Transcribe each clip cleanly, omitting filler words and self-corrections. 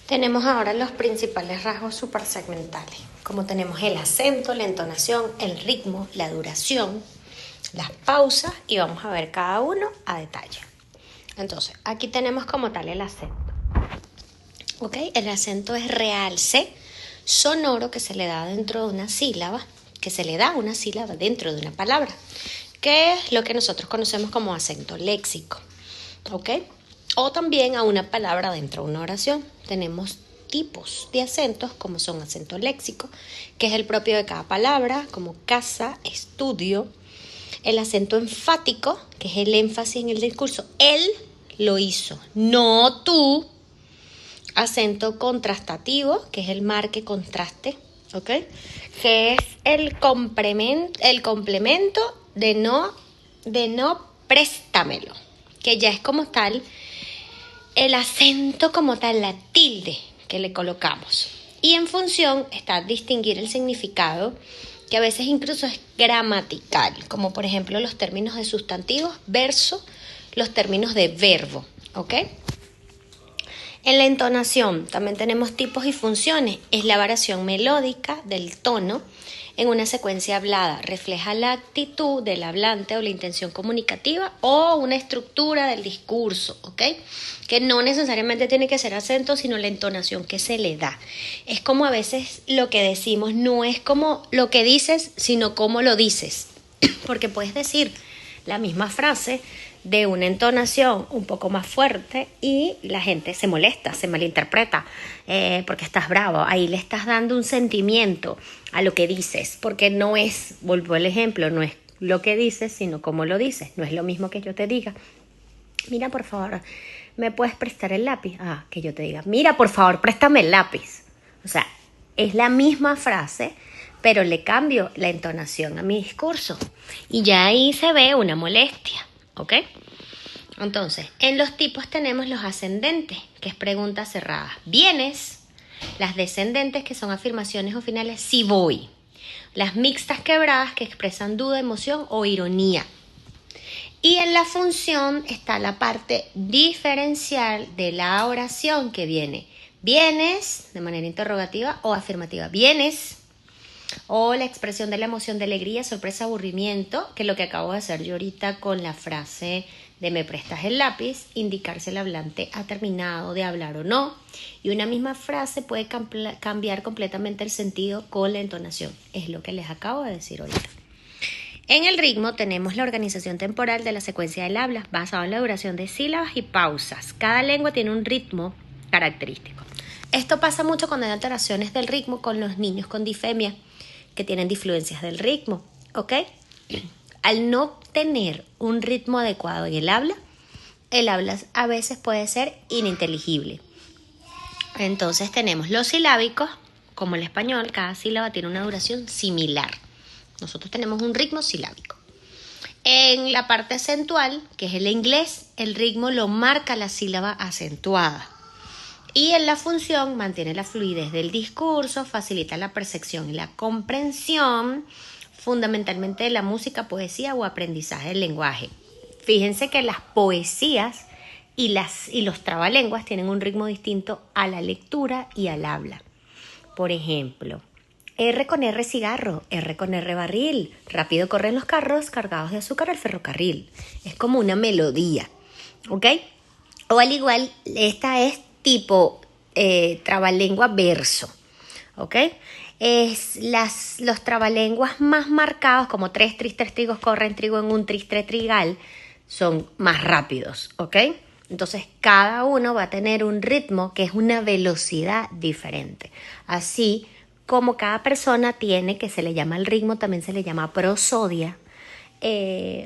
Tenemos ahora los principales rasgos supersegmentales, como tenemos el acento, la entonación, el ritmo, la duración, las pausas, y vamos a ver cada uno a detalle. Entonces, aquí tenemos como tal el acento. ¿Ok? El acento es realce sonoro que se le da dentro de una sílaba, dentro de una palabra, que es lo que nosotros conocemos como acento léxico. ¿Ok? O también a una palabra dentro de una oración. Tenemos tipos de acentos, como son acento léxico, que es el propio de cada palabra, como casa, estudio. El acento enfático, que es el énfasis en el discurso. Él lo hizo, no tú. Acento contrastativo, que es el marque contraste, ¿ok? Que es el complemento de no préstamelo, que ya es como tal el acento como tal, la tilde que le colocamos. Y en función está distinguir el significado, que a veces incluso es gramatical, como por ejemplo los términos de sustantivos versus los términos de verbo, ¿ok? En la entonación también tenemos tipos y funciones. Es la variación melódica del tono en una secuencia hablada. Refleja la actitud del hablante o la intención comunicativa o una estructura del discurso, ¿ok? Que no necesariamente tiene que ser acento, sino la entonación que se le da. Es como a veces lo que decimos no es como lo que dices, sino cómo lo dices. Porque puedes decir la misma frase de una entonación un poco más fuerte y la gente se molesta, se malinterpreta porque estás bravo. Ahí le estás dando un sentimiento a lo que dices, porque no es, vuelvo al ejemplo, no es lo que dices, sino cómo lo dices. No es lo mismo que yo te diga, mira, por favor, ¿me puedes prestar el lápiz? Que yo te diga, mira, por favor, préstame el lápiz. O sea, es la misma frase, pero le cambio la entonación a mi discurso. Y ya ahí se ve una molestia, ¿ok? Entonces, en los tipos tenemos los ascendentes, que es preguntas cerradas. ¿Vienes? Las descendentes, que son afirmaciones o finales, sí voy. Las mixtas quebradas, que expresan duda, emoción o ironía. Y en la función está la parte diferencial de la oración, que viene ¿vienes? De manera interrogativa o afirmativa. ¿Vienes? O la expresión de la emoción de alegría, sorpresa, aburrimiento, que es lo que acabo de hacer yo ahorita con la frase de ¿me prestas el lápiz? Indicar si el hablante ha terminado de hablar o no. Y una misma frase puede cambiar completamente el sentido con la entonación. Es lo que les acabo de decir ahorita. En el ritmo tenemos la organización temporal de la secuencia del habla, basado en la duración de sílabas y pausas. Cada lengua tiene un ritmo característico. Esto pasa mucho cuando hay alteraciones del ritmo con los niños con disfemia, que tienen disfluencias del ritmo, ¿ok? Al no tener un ritmo adecuado en el habla a veces puede ser ininteligible. Entonces tenemos los silábicos, como el español, cada sílaba tiene una duración similar. Nosotros tenemos un ritmo silábico. En la parte acentual, que es el inglés, el ritmo lo marca la sílaba acentuada. Y en la función mantiene la fluidez del discurso, facilita la percepción y la comprensión, fundamentalmente de la música, poesía o aprendizaje del lenguaje. Fíjense que las poesías y los trabalenguas tienen un ritmo distinto a la lectura y al habla. Por ejemplo, R con R cigarro, R con R barril, rápido corren los carros cargados de azúcar al ferrocarril. Es como una melodía, ¿ok? O al igual, esta es tipo trabalengua verso, ¿ok? Los trabalenguas más marcados, como tres trigos corren trigo en un trigal, son más rápidos, ¿ok? Entonces cada uno va a tener un ritmo que es una velocidad diferente. Así como cada persona tiene, que se le llama el ritmo, también se le llama prosodia,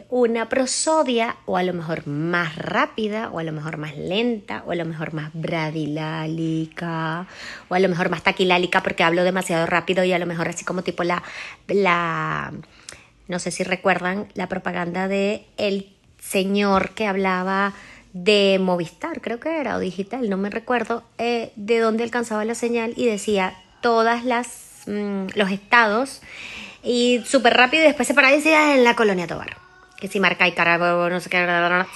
una prosodia o a lo mejor más rápida o a lo mejor más lenta o a lo mejor más bradilálica o a lo mejor más taquilálica porque hablo demasiado rápido y a lo mejor así como tipo no sé si recuerdan la propaganda de el señor que hablaba de Movistar, creo que era, o Digital, no me recuerdo de dónde alcanzaba la señal y decía todas los estados y súper rápido y después se paraba y decía en la Colonia Tovar. que si marca y cara, no sé qué,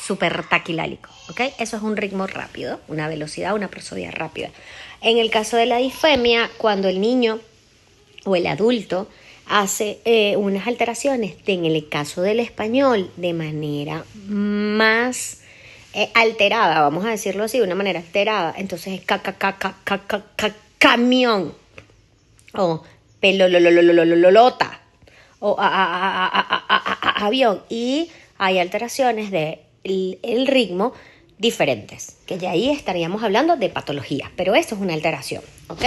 súper taquilálico, ¿ok? Eso es un ritmo rápido, una velocidad, una prosodía rápida. En el caso de la disfemia, cuando el niño o el adulto hace unas alteraciones, en el caso del español, de manera más alterada, vamos a decirlo así, de una manera alterada, entonces es camión, o pelolololololota, o avión, y hay alteraciones de el ritmo diferentes, que ya ahí estaríamos hablando de patologías, pero esto es una alteración, ¿ok?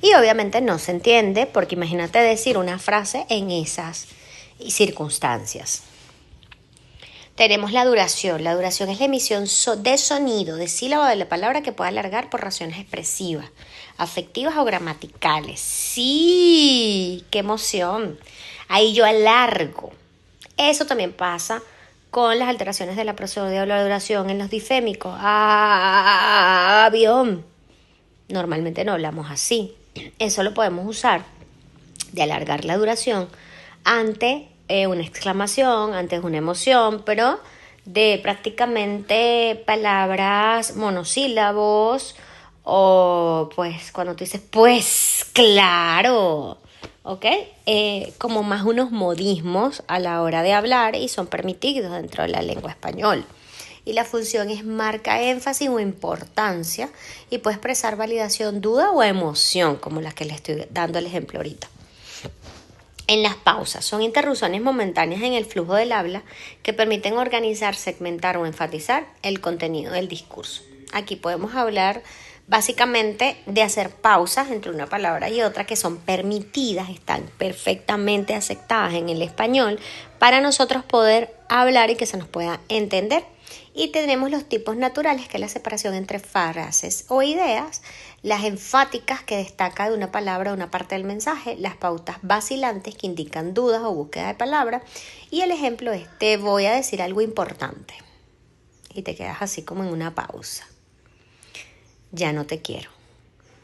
Y obviamente no se entiende, porque imagínate decir una frase en esas circunstancias. Tenemos la duración. La duración es la emisión de sonido, de sílaba de la palabra que puede alargar por razones expresivas, afectivas o gramaticales. ¡Sí! ¡Qué emoción! Ahí yo alargo. Eso también pasa con las alteraciones de la prosodia o la duración en los difémicos. Avión. Normalmente no hablamos así. Eso lo podemos usar de alargar la duración ante una exclamación, ante una emoción, pero de prácticamente palabras monosílabos, o pues cuando tú dices pues claro, ¿ok? Como más unos modismos a la hora de hablar y son permitidos dentro de la lengua española. Y la función es marca énfasis o importancia y puede expresar validación, duda o emoción, como las que le estoy dando el ejemplo ahorita. En las pausas, son interrupciones momentáneas en el flujo del habla que permiten organizar, segmentar o enfatizar el contenido del discurso. Aquí podemos hablar básicamente de hacer pausas entre una palabra y otra que son permitidas, están perfectamente aceptadas en el español para nosotros poder hablar y que se nos pueda entender. Y tenemos los tipos naturales, que es la separación entre frases o ideas, las enfáticas, que destaca de una palabra una parte del mensaje, las pautas vacilantes, que indican dudas o búsqueda de palabra, y el ejemplo es: te voy a decir algo importante, y te quedas así como en una pausa. Ya no te quiero.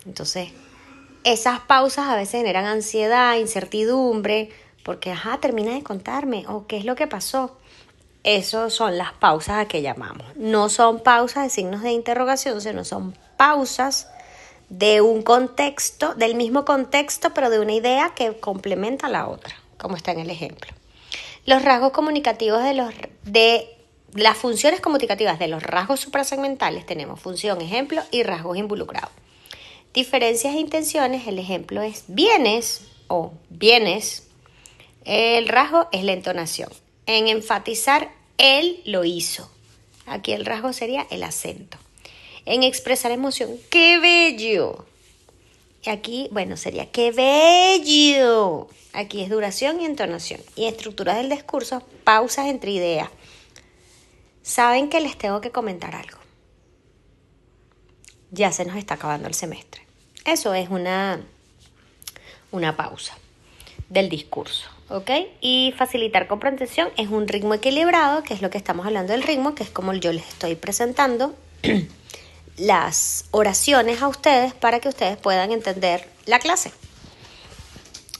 Entonces, esas pausas a veces generan ansiedad, incertidumbre, porque termina de contarme, o qué es lo que pasó. Esas son las pausas a que llamamos. No son pausas de signos de interrogación, sino son pausas de un contexto, del mismo contexto, pero de una idea que complementa a la otra, como está en el ejemplo. Los rasgos comunicativos de las funciones comunicativas de los rasgos suprasegmentales tenemos función, ejemplo y rasgos involucrados. Diferencias e intenciones, el ejemplo es vienes o vienes. El rasgo es la entonación. En enfatizar, él lo hizo. Aquí el rasgo sería el acento. En expresar emoción, ¡qué bello! Y aquí, sería ¡qué bello! Aquí es duración y entonación. Y estructuras del discurso, pausas entre ideas. Saben que les tengo que comentar algo. Ya se nos está acabando el semestre. Eso es una pausa del discurso, ¿ok? Y facilitar comprensión es un ritmo equilibrado, que es lo que estamos hablando del ritmo, que es como yo les estoy presentando las oraciones a ustedes para que ustedes puedan entender la clase.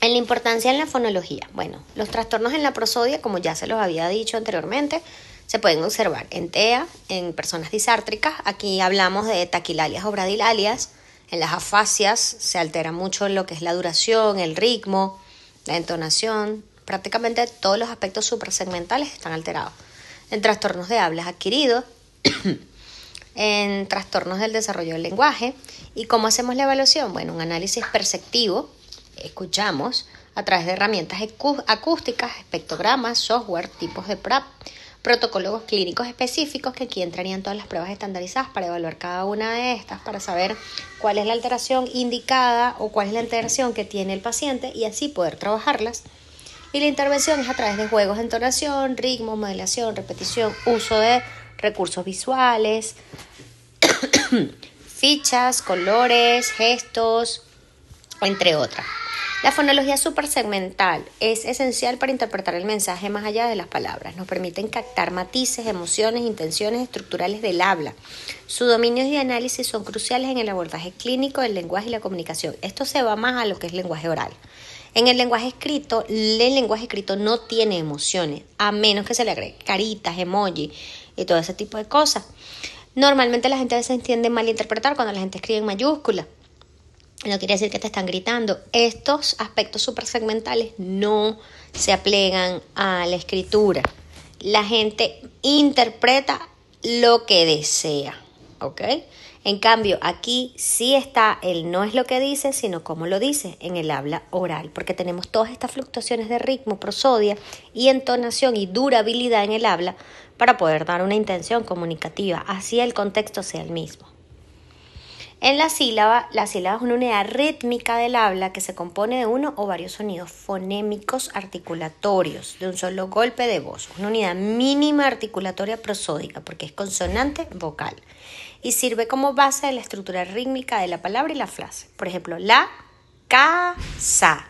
En la importancia en la fonología. Los trastornos en la prosodia, como ya se los había dicho anteriormente, se pueden observar en TEA, en personas disártricas. Aquí hablamos de taquilalias o bradilalias. En las afasias se altera mucho lo que es la duración, el ritmo, la entonación. Prácticamente todos los aspectos suprasegmentales están alterados. En trastornos de hablas adquiridos, en trastornos del desarrollo del lenguaje. ¿Y cómo hacemos la evaluación? Un análisis perceptivo. Escuchamos a través de herramientas acústicas, espectrogramas, software, tipos de PRAP, protocolos clínicos específicos, que aquí entrarían todas las pruebas estandarizadas para evaluar cada una de estas, para saber cuál es la alteración indicada o cuál es la alteración que tiene el paciente y así poder trabajarlas. Y la intervención es a través de juegos de entonación, ritmo, modelación, repetición, uso de recursos visuales, fichas, colores, gestos, entre otras. La fonología suprasegmental es esencial para interpretar el mensaje más allá de las palabras. Nos permiten captar matices, emociones, intenciones estructurales del habla. Su dominio y análisis son cruciales en el abordaje clínico del lenguaje y la comunicación. Esto se va más a lo que es lenguaje oral. En el lenguaje escrito no tiene emociones, a menos que se le agregue caritas, emoji y todo ese tipo de cosas. Normalmente la gente a veces entiende malinterpretar cuando la gente escribe en mayúscula. No quiere decir que te están gritando. Estos aspectos suprasegmentales no se aplegan a la escritura. La gente interpreta lo que desea, ¿ok? En cambio, aquí sí está el no es lo que dice, sino cómo lo dice en el habla oral, porque tenemos todas estas fluctuaciones de ritmo, prosodia y entonación y durabilidad en el habla para poder dar una intención comunicativa, así el contexto sea el mismo. En la sílaba es una unidad rítmica del habla que se compone de uno o varios sonidos fonémicos articulatorios de un solo golpe de voz, una unidad mínima articulatoria prosódica porque es consonante vocal y sirve como base de la estructura rítmica de la palabra y la frase. Por ejemplo, la, casa.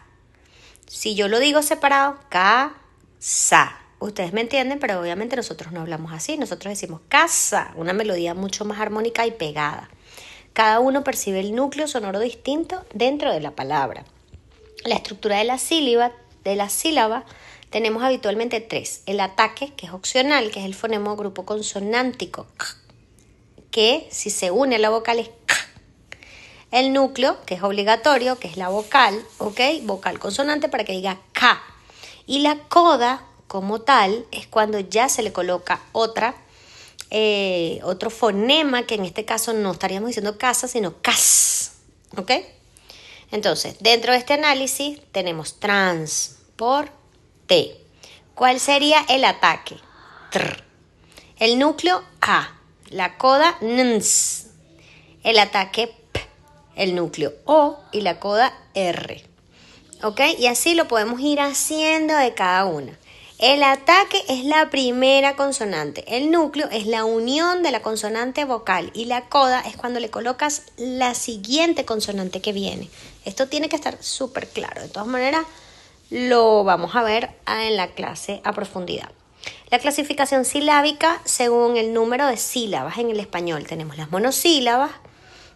Si yo lo digo separado, casa. Ustedes me entienden, pero obviamente nosotros no hablamos así. Nosotros decimos casa, una melodía mucho más armónica y pegada. Cada uno percibe el núcleo sonoro distinto dentro de la palabra. La estructura de la sílaba tenemos habitualmente 3. El ataque, que es opcional, que es el fonema o grupo consonántico, que si se une a la vocal es k. El núcleo, que es obligatorio, que es la vocal, ¿ok? Vocal consonante para que diga k. Y la coda, como tal, es cuando ya se le coloca otro fonema, que en este caso no estaríamos diciendo casa, sino cas, ¿ok? Entonces, dentro de este análisis tenemos transporte. ¿Cuál sería el ataque? Tr. El núcleo a. La coda ns. El ataque p. El núcleo o y la coda r. ¿Ok? Y así lo podemos ir haciendo de cada una. El ataque es la primera consonante. El núcleo es la unión de la consonante vocal. Y la coda es cuando le colocas la siguiente consonante que viene. Esto tiene que estar súper claro. De todas maneras, lo vamos a ver en la clase a profundidad. La clasificación silábica según el número de sílabas en el español. Tenemos las monosílabas,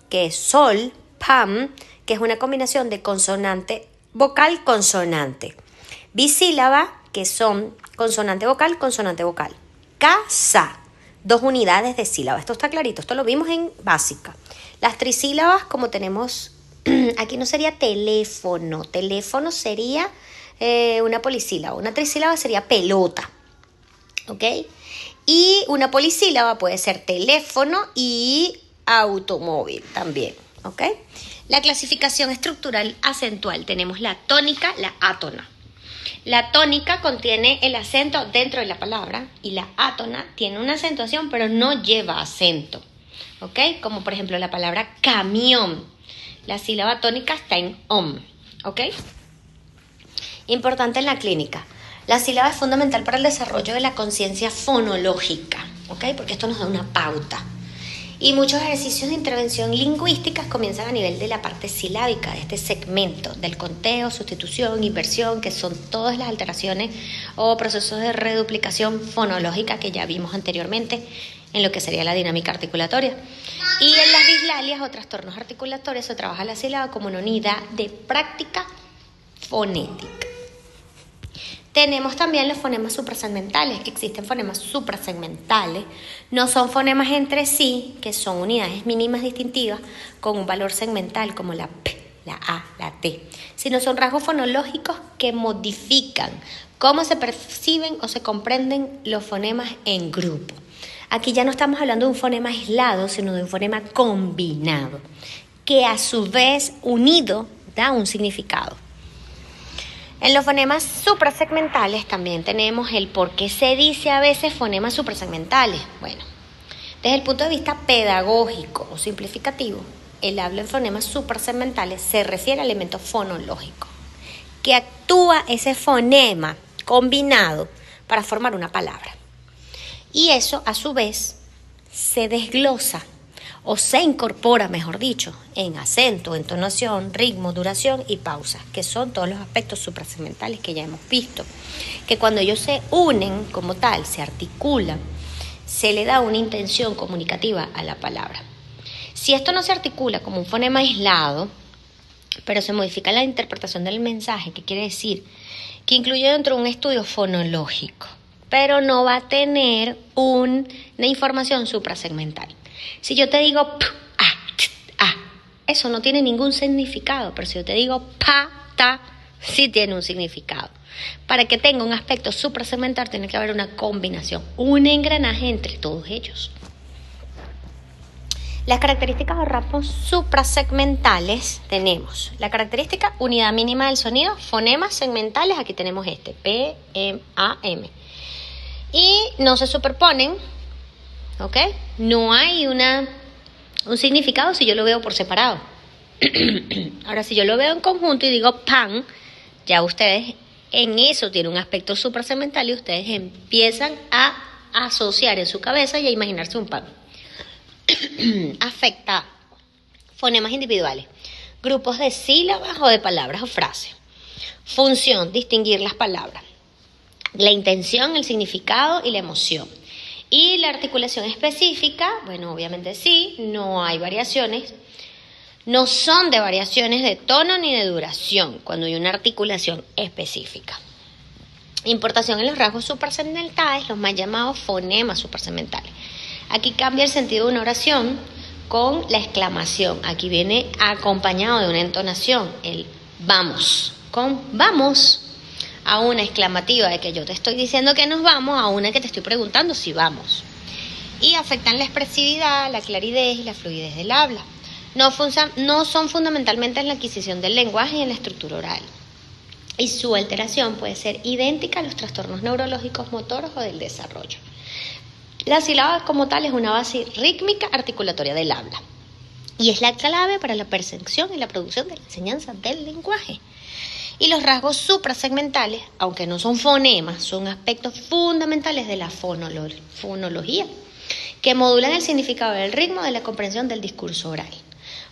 que es sol, pam, que es una combinación de consonante vocal, consonante. Bisílaba, que son consonante vocal, consonante vocal. Casa, 2 unidades de sílaba. Esto está clarito, esto lo vimos en básica. Las trisílabas, como tenemos, aquí no sería teléfono. Teléfono sería una polisílaba. Una trisílaba sería pelota. ¿Ok? Y una polisílaba puede ser teléfono y automóvil también. ¿Ok? La clasificación estructural acentual. Tenemos la tónica, la átona. La tónica contiene el acento dentro de la palabra y la átona tiene una acentuación pero no lleva acento. ¿Ok? Como por ejemplo la palabra camión. La sílaba tónica está en om. ¿Ok? Importante en la clínica. La sílaba es fundamental para el desarrollo de la conciencia fonológica, ¿ok? Porque esto nos da una pauta. Y muchos ejercicios de intervención lingüística comienzan a nivel de la parte silábica, de este segmento, del conteo, sustitución, inversión, que son todas las alteraciones o procesos de reduplicación fonológica que ya vimos anteriormente en lo que sería la dinámica articulatoria. Y en las dislalias o trastornos articulatorios se trabaja la sílaba como una unidad de práctica fonética. Tenemos también los fonemas suprasegmentales. Existen fonemas suprasegmentales. No son fonemas entre sí, que son unidades mínimas distintivas con un valor segmental como la P, la A, la T, sino son rasgos fonológicos que modifican cómo se perciben o se comprenden los fonemas en grupo. Aquí ya no estamos hablando de un fonema aislado, sino de un fonema combinado, que a su vez unido da un significado. En los fonemas suprasegmentales también tenemos el por qué se dice a veces fonemas suprasegmentales. Bueno, desde el punto de vista pedagógico o simplificativo, el habla en fonemas suprasegmentales se refiere al elemento fonológico, que actúa ese fonema combinado para formar una palabra. Y eso, a su vez, se desglosa o se incorpora, mejor dicho, en acento, entonación, ritmo, duración y pausa, que son todos los aspectos suprasegmentales que ya hemos visto, que cuando ellos se unen como tal, se articulan, se le da una intención comunicativa a la palabra. Si esto no se articula como un fonema aislado, pero se modifica la interpretación del mensaje, que quiere decir que incluye dentro de un estudio fonológico, pero no va a tener una información suprasegmental. Si yo te digo p, a, t, a, eso no tiene ningún significado, pero si yo te digo pa, ta, sí tiene un significado. Para que tenga un aspecto suprasegmental tiene que haber una combinación, un engranaje entre todos ellos. Las características de rasgos suprasegmentales tenemos la característica unidad mínima del sonido, fonemas segmentales, aquí tenemos P, M, A, M. Y no se superponen, ¿ok? No hay un significado si yo lo veo por separado. Ahora, si yo lo veo en conjunto y digo pan, ya ustedes en eso tienen un aspecto suprasegmental y ustedes empiezan a asociar en su cabeza y a imaginarse un pan. Afecta fonemas individuales, grupos de sílabas o de palabras o frases. Función, distinguir las palabras. La intención, el significado y la emoción. Y la articulación específica, bueno, obviamente sí, no hay variaciones. No son de variaciones de tono ni de duración cuando hay una articulación específica. Importación en los rasgos suprasegmentales, los más llamados fonemas suprasegmentales. Aquí cambia el sentido de una oración con la exclamación. Aquí viene acompañado de una entonación, el vamos, con vamos, a una exclamativa de que yo te estoy diciendo que nos vamos, a una que te estoy preguntando si vamos. Y afectan la expresividad, la claridad y la fluidez del habla. No son fundamentalmente en la adquisición del lenguaje y en la estructura oral. Y su alteración puede ser idéntica a los trastornos neurológicos motores o del desarrollo. La sílaba como tal es una base rítmica articulatoria del habla y es la clave para la percepción y la producción de la enseñanza del lenguaje. Y los rasgos suprasegmentales, aunque no son fonemas, son aspectos fundamentales de la fonología que modulan el significado del ritmo de la comprensión del discurso oral.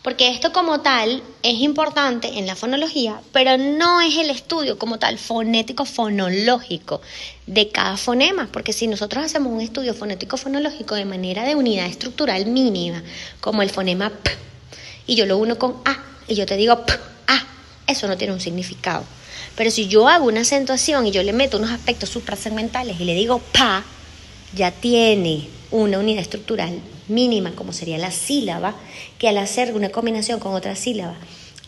Porque esto como tal es importante en la fonología, pero no es el estudio como tal fonético fonológico de cada fonema, porque si nosotros hacemos un estudio fonético fonológico de manera de unidad estructural mínima, como el fonema P, y yo lo uno con A, y yo te digo P, A, eso no tiene un significado. Pero si yo hago una acentuación y yo le meto unos aspectos suprasegmentales y le digo PA, ya tiene una unidad estructural mínima, como sería la sílaba, que al hacer una combinación con otra sílaba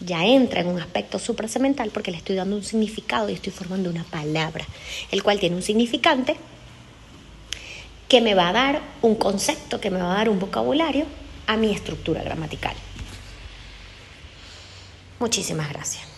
ya entra en un aspecto suprasegmental porque le estoy dando un significado y estoy formando una palabra, el cual tiene un significante que me va a dar un concepto, que me va a dar un vocabulario a mi estructura gramatical. Muchísimas gracias.